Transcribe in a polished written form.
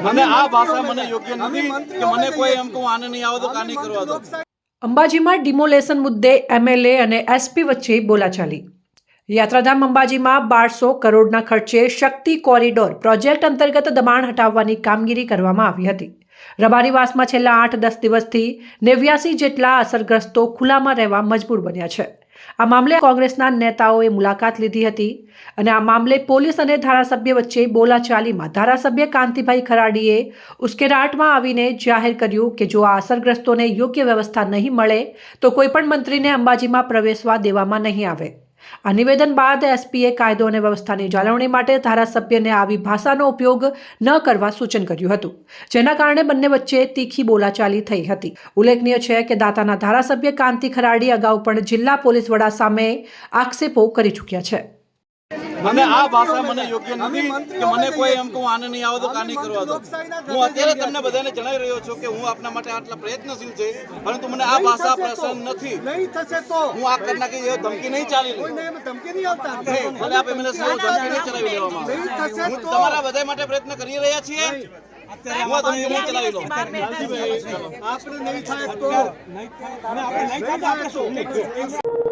મને આ ભાષા મને યોગ્ય નથી કે મને કોઈ એમ કહું આને નહીં આવડે તો કા નહીં કરવા દો। અંબાજીમાં ડિમોલેશન મુદ્દે એમએલએ અને એસપી વચ્ચે બોલાચાલી। યાત્રાધામ અંબાજીમાં 1200 કરોડના ખર્ચે શક્તિ કોરિડોર પ્રોજેક્ટ અંતર્ગત દબાણ હટાવવાની કામગીરી કરવામાં આવી હતી। રબારીવાસમાં છેલ્લા 8-10 દિવસથી 89 જેટલા અસરગ્રસ્તો ખુલ્લામાં રહેવા મજબૂર બન્યા છે। આ મામલે કોંગ્રેસના નેતાઓએ મુલાકાત લીધી હતી અને આ મામલે પોલીસ અને ધારાસભ્ય વચ્ચે બોલાચાલીમાં ધારાસભ્ય કાંતિભાઈ ખરાડીએ ઉશ્કેરાટમાં આવીને જાહેર કર્યું કે જો આ અસરગ્રસ્તોને યોગ્ય વ્યવસ્થા નહીં મળે તો કોઈપણ મંત્રીને અંબાજીમાં પ્રવેશવા દેવામાં નહીં આવે। આ નિવેદન બાદ એસપીએ કાયદો અને વ્યવસ્થાની જાળવણી માટે ધારાસભ્યને આવી ભાષાનો ઉપયોગ ન કરવા સૂચન કર્યું હતું, જેના કારણે બંને વચ્ચે તીખી બોલાચાલી થઈ હતી। ઉલ્લેખનીય છે કે દાતાના ધારાસભ્ય કાંતિ ખરાડી અગાઉ પણ જિલ્લા પોલીસ વડા સામે આક્ષેપો કરી ચૂક્યા છે। મને આ ભાષા મને યોગ્ય નથી કે મને કોઈ એમ કહું આને નહીં આવડે તો કા નહીં કરવા દો। હું અત્યારે તમને બધાને જણાવી રહ્યો છું કે હું આપના માટે આટલા પ્રયત્નશીલ છે, પરંતુ મને આ ભાષા પસંદ નથી। नहीं थसे तो હું આ કરના કે એ ધમકી નહીં ચાલી લે। नहीं धमकी नहीं આવતા ભલે આપ એમને સૌ ધમકી નહીં ચલાવી લેવામાં આવે। नहीं थसे હું तो તમારા બધા માટે પ્રયત્ન કરી રહ્યા છીએ। હું આ ધમકી નહીં ચલાવી લઉં। आपने नहीं થાય તો नहीं થાય तो